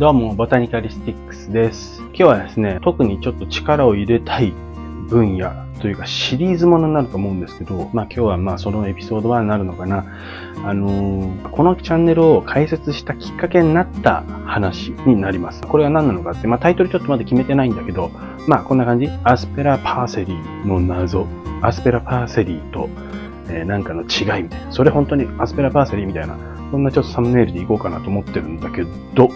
どうも、ボタニカリスティックスです。今日はですね、特にちょっと力を入れたい分野というかシリーズものになると思うんですけど、今日はそのエピソード1になるのかな。このチャンネルを開設したきっかけになった話になります。これは何なのかって、タイトルちょっとまだ決めてないんだけど、こんな感じ。アスペラパーセリーの謎。アスペラパーセリーと、なんかの違いみたいな。それ本当にアスペラパーセリーみたいな。こんなちょっとサムネイルでいこうかなと思ってるんだけど、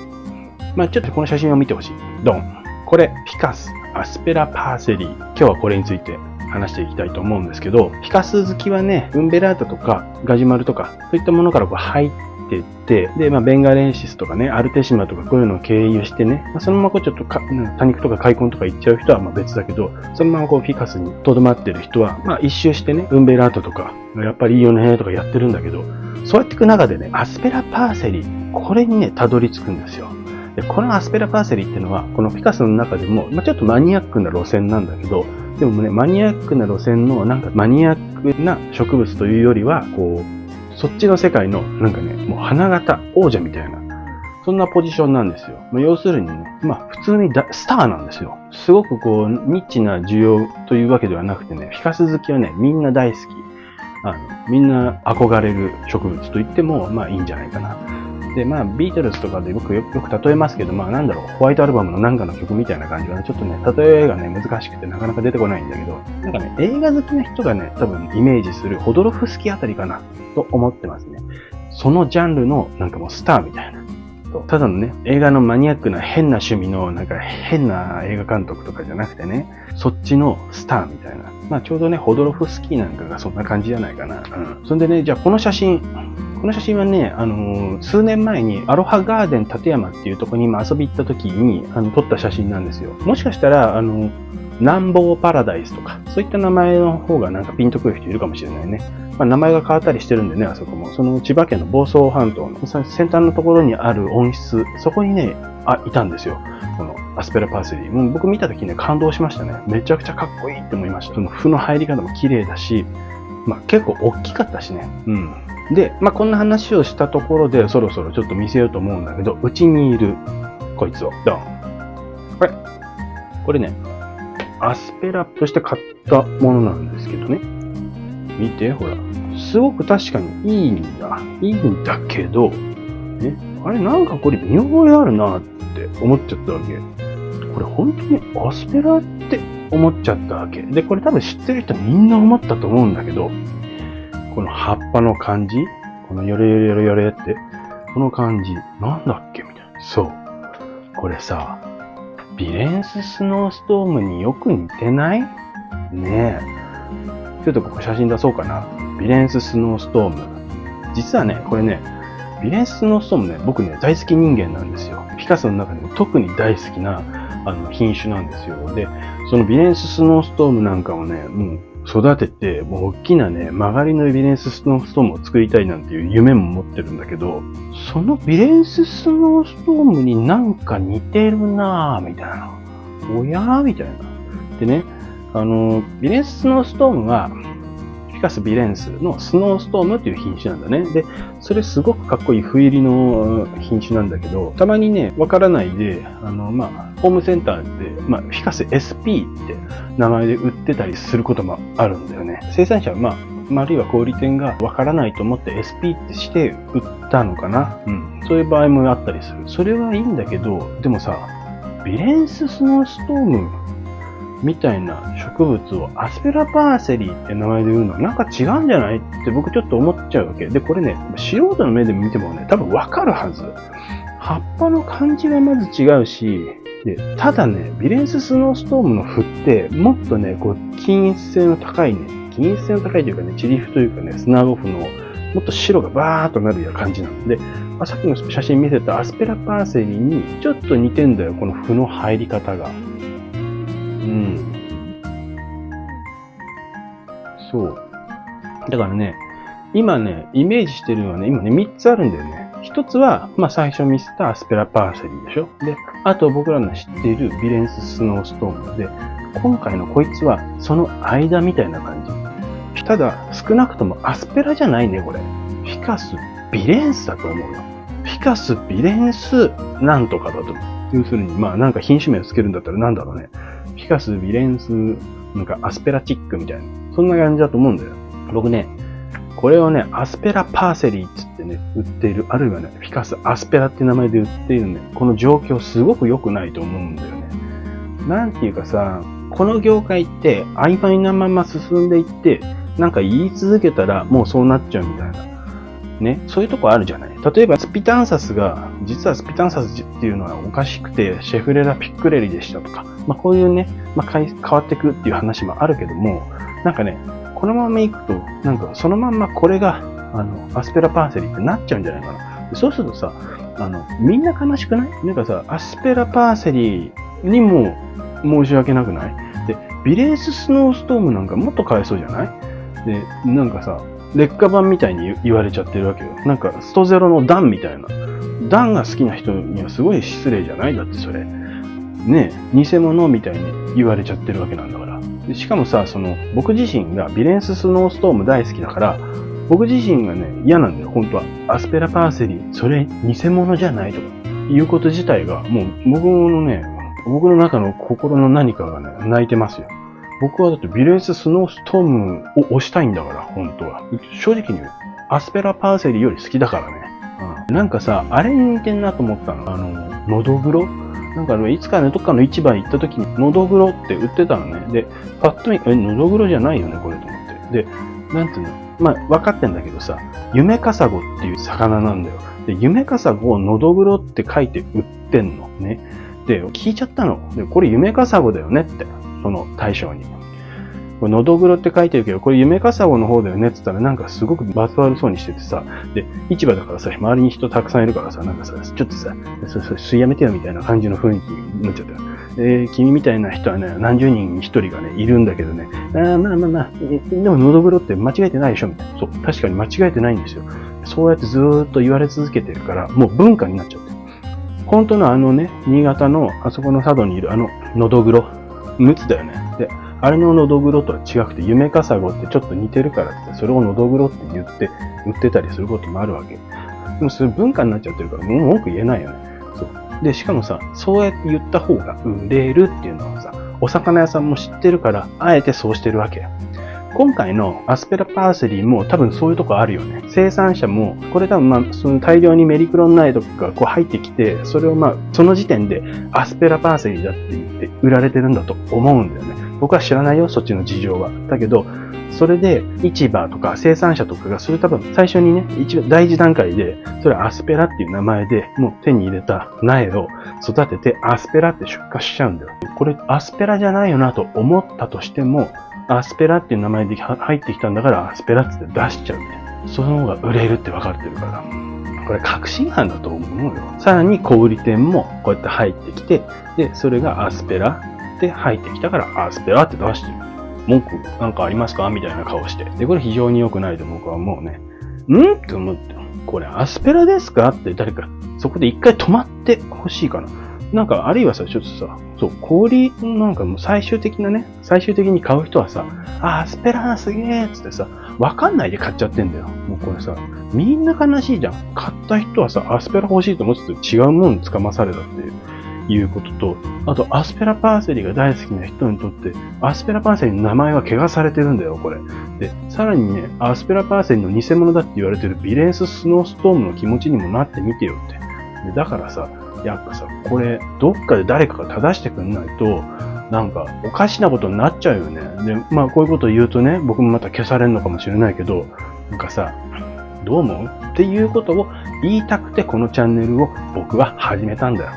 ちょっとこの写真を見てほしい。ドン。これ、フィカス、アスペラパーセリー。今日はこれについて話していきたいと思うんですけど、フィカス好きはね、ウンベラータとかガジュマルとか、そういったものから入っていって、で、ベンガレンシスとかね、アルテシマとかこういうのを経由してね、そのままちょっと多肉とか開墾とか行っちゃう人は別だけど、そのままフィカスに留まってる人は、一周してね、ウンベラータとか、やっぱりいいよねとかやってるんだけど、そうやっていく中でね、アスペラパーセリー、これにね、たどり着くんですよ。で、このアスペラパーセリーっていうのは、このフィカスの中でも、ちょっとマニアックな路線なんだけど、でもね、マニアックな路線の、マニアックな植物というよりは、そっちの世界の、もう花形、王者みたいな、そんなポジションなんですよ。要するにね、普通にスターなんですよ。すごくニッチな需要というわけではなくてね、フィカス好きはね、みんな大好き。みんな憧れる植物と言っても、いいんじゃないかな。で、ビートルズとかでよく例えますけど、ホワイトアルバムのなんかの曲みたいな感じがね、ちょっとね、例えがね、難しくてなかなか出てこないんだけど、映画好きな人がね、多分イメージするホドロフスキーあたりかな、と思ってますね。そのジャンルの、もうスターみたいな。ただのね、映画のマニアックな変な趣味の、変な映画監督とかじゃなくてね、そっちのスターみたいな。ちょうどね、ホドロフスキーなんかがそんな感じじゃないかな。そんでね、じゃあこの写真はね、数年前にアロハガーデン立山っていうところに遊び行った時に、撮った写真なんですよ。もしかしたら、南房パラダイスとか、そういった名前の方がピンとくる人いるかもしれないね。名前が変わったりしてるんでね、あそこも。その千葉県の房総半島の先端のところにある温室、そこにね、いたんですよ。このアスペラパーセリー。僕見た時ね、感動しましたね。めちゃくちゃかっこいいって思いました。その符の入り方も綺麗だし、結構大きかったしね。で、こんな話をしたところで、そろそろちょっと見せようと思うんだけど、うちにいる、こいつを、ドン。これね、アスペラとして買ったものなんですけどね。見て、ほら。すごく確かにいいんだけど、ね、あれこれ見覚えあるなって思っちゃったわけ。これ本当にアスペラって思っちゃったわけ。で、これ多分知ってる人みんな思ったと思うんだけど、この葉っぱの感じ、このヨレヨレヨレヨレって、この感じ、なんだっけみたいな。そう。これさ、ビレンススノーストームによく似てない？ねえ。ちょっとここ写真出そうかな。ビレンススノーストーム。実はね、これね、ビレンススノーストームね、僕ね、大好き人間なんですよ。ピカソの中でも特に大好きな、品種なんですよ。で、そのビレンススノーストームなんかをね、もう育てて、もう大きなね、曲がりのビレンススノーストームを作りたいなんていう夢も持ってるんだけど、そのビレンススノーストームに似てるなぁ、みたいな。おやーみたいな。でね、ビレンススノーストームは、フィカスビレンスのスノーストームっていう品種なんだね。で、それすごくかっこいい冬入りの品種なんだけど、たまにね、わからないで、ホームセンターで、フィカス SP って名前で売ってたりすることもあるんだよね。生産者はあるいは小売店がわからないと思って SP ってして売ったのかな。そういう場合もあったりする。それはいいんだけど、でもさ、ビレンススノーストームみたいな植物をアスペラパーセリーって名前で言うのは違うんじゃないって僕ちょっと思っちゃうわけ。で、これね、素人の目で見てもね、多分わかるはず。葉っぱの感じがまず違うし、で、ただね、ビレンススノーストームの符って、もっとね、均一性の高いね、均一性の高いというかね、チリフというかね、スナーゴフの、もっと白がバーっとなるような感じなので、さっきの写真見せたアスペラパーセリーにちょっと似てんだよ、この符の入り方が。そう。だからね、今ね、イメージしてるのはね、今ね、3つあるんだよね。1つは、最初見せたアスペラパーセリーでしょ。で、あと僕らの知っているビレンススノーストームで、今回のこいつはその間みたいな感じ。ただ、少なくともアスペラじゃないね、これ。フィカス、ビレンスだと思うよ。フフィカスビレンスなんとかだと。要するに、なんか品種名をつけるんだったらなんだろうね。フィカスビレンス、なんかアスペラチックみたいな。そんな感じだと思うんだよ。僕ね、これをね、アスペラパーセリーって言ってね、売っている。あるいはね、フィカスアスペラって名前で売っているね。この状況すごく良くないと思うんだよね。なんていうかさ、この業界って曖昧なまま進んでいって、なんか言い続けたらもうそうなっちゃうみたいな。ね、そういうとこあるじゃない。例えばスピタンサスが、実はスピタンサスっていうのはおかしくて、シェフレラピックレリでしたとか、こういうね、変わってくっていう話もあるけども、なんかね、このままいくと、なんかそのまんまこれが、アスペラパーセリーってなっちゃうんじゃないかな。そうするとさ、みんな悲しくない？なんかさ、アスペラパーセリーにも申し訳なくない？で、ビレンススノーストームなんかもっとかわいそうじゃない？で、なんかさ、劣化版みたいに言われちゃってるわけよ。なんか、ストゼロのダンみたいな。ダンが好きな人にはすごい失礼じゃない？だってそれ。ねえ、偽物みたいに言われちゃってるわけなんだから。でしかもさ、僕自身がビレンススノーストーム大好きだから、僕自身がね、嫌なんだよ、本当は。アスペラパーセリー、それ偽物じゃないとか、いうこと自体が、もう僕の中の心の何かがね、泣いてますよ。僕はだってビレンススノーストームを推したいんだから、本当は。正直に言う。アスペラパーセリーより好きだからね。なんかさ、あれに似てんなと思ったの。のどぐろ？なんかいつかね、どっかの市場行った時に、のどぐろって売ってたのね。で、パッと見、のどぐろじゃないよね、これと思って。で、なんていうの？分かってんだけどさ、夢カサゴっていう魚なんだよ。で、夢カサゴをのどぐろって書いて売ってんの。ね。で、聞いちゃったの。で、これ夢カサゴだよねって。その対象に。これのどぐろって書いてるけど、これ夢カサゴの方だよねって言ったらなんかすごく罰悪そうにしててさ、で、市場だからさ、周りに人たくさんいるからさ、なんかさ、ちょっとさ、吸いやめてよみたいな感じの雰囲気になっちゃった。君みたいな人はね、何十人に一人がね、いるんだけどね、でものどぐろって間違えてないでしょみたいな。そう、確かに間違えてないんですよ。そうやってずーっと言われ続けてるから、もう文化になっちゃってる。本当の新潟のあそこの佐渡にいるのどぐろ、陸奥だよね。で、あれののどぐろとは違くて、夢カサゴってちょっと似てるからって、それをのどぐろって言って、売ってたりすることもあるわけ。でもそれ文化になっちゃってるから、もう文句言えないよね。そう。で、しかもさ、そうやって言った方が売れるっていうのはさ、お魚屋さんも知ってるから、あえてそうしてるわけよ。今回のアスペラパーセリーも多分そういうとこあるよね。生産者も、これ多分その大量にメリクロンナイトがこう入ってきて、それをその時点でアスペラパーセリーだって言って売られてるんだと思うんだよね。僕は知らないよ、そっちの事情は。だけど、それで市場とか生産者とかがそれ多分最初にね、第一段階で、それはアスペラっていう名前でもう手に入れた苗を育ててアスペラって出荷しちゃうんだよ。これアスペラじゃないよなと思ったとしても、アスペラっていう名前で入ってきたんだからアスペラって出しちゃうみたいな。その方が売れるって分かってるから。これ確信犯だと思うよ。さらに小売店もこうやって入ってきて、で、それがアスペラで入ってきたからアスペラって出してる。文句なんかありますかみたいな顔して。で、これ非常に良くないと僕はもうね、って思って、これアスペラですかって誰かそこで一回止まってほしいかな。なんか、あるいはさ、ちょっとさ、そう、氷なんかもう最終的に買う人はさ、アスペラすげーっつってさ、わかんないで買っちゃってんだよ。もうこれさ、みんな悲しいじゃん。買った人はさ、アスペラ欲しいと思ってて違うものにつかまされたっていうことと、あと、アスペラパーセリーが大好きな人にとって、アスペラパーセリーの名前は汚されてるんだよ、これ。で、さらにね、アスペラパーセリーの偽物だって言われてるビレンススノーストームの気持ちにもなってみてよって。でだからさ、やっぱさ、これ、どっかで誰かが正してくんないと、なんか、おかしなことになっちゃうよね。で、こういうことを言うとね、僕もまた消されるのかもしれないけど、なんかさ、どう思うっていうことを言いたくて、このチャンネルを僕は始めたんだよ。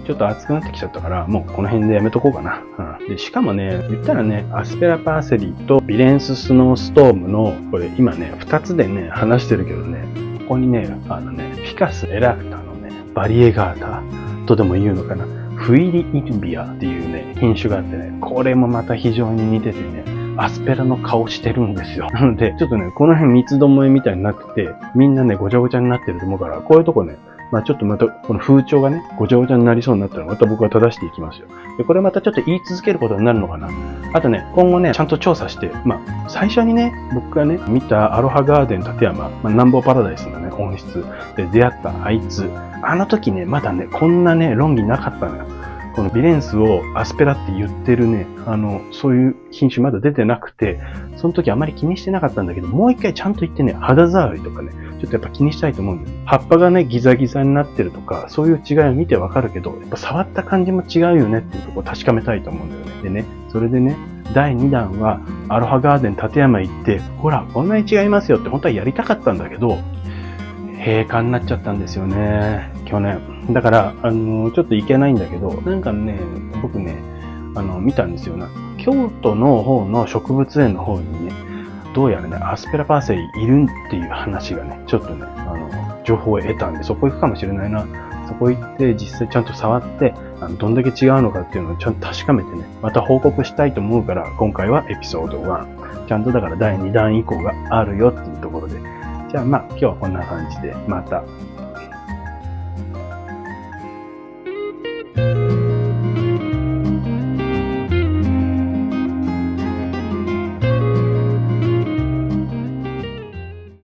ちょっと熱くなってきちゃったから、もうこの辺でやめとこうかな。で、しかもね、言ったらね、アスペラパーセリーとビレンススノーストームの、これ今ね、2つでね、話してるけどね、ここにね、フィカスエラクタのね、バリエガータとでも言うのかな。フイリイルビアっていうね、品種があってね、これもまた非常に似ててね、アスペラの顔してるんですよ。なので、ちょっとね、この辺三つどもえみたいになってて、みんなね、ごちゃごちゃになってると思うから、こういうとこね、まあちょっとまたこの風潮がね、ごちゃごちゃになりそうになったらまた僕は正していきますよ。で、これまたちょっと言い続けることになるのかな。あとね、今後ね、ちゃんと調査して、まあ最初にね、僕がね、見たアロハガーデン立山、南房パラダイスのね、温室で出会ったあいつ、あの時ね、まだね、こんなね、論議なかったのよ。このビレンスをアスペラって言ってるね、そういう品種まだ出てなくて、その時あまり気にしてなかったんだけど、もう一回ちゃんと言ってね、肌触りとかね、ちょっとやっぱ気にしたいと思うんだよ。葉っぱがね、ギザギザになってるとか、そういう違いを見てわかるけど、やっぱ触った感じも違うよねっていうところを確かめたいと思うんだよね。でね、それでね、第2弾は、アロハガーデン立山行って、ほら、こんなに違いますよって本当はやりたかったんだけど、閉館になっちゃったんですよね、去年。だから、ちょっと行けないんだけど、なんかね、僕ね、見たんですよね。京都の方の植物園の方にね、どうやらね、アスペラパーセイいるっていう話がね、ちょっとね、情報を得たんで、そこ行くかもしれないな。そこ行って実際ちゃんと触って、どんだけ違うのかっていうのをちゃんと確かめてね、また報告したいと思うから、今回はエピソード1。ちゃんとだから第2弾以降があるよっていうところで。じゃあまあ今日はこんな感じで、また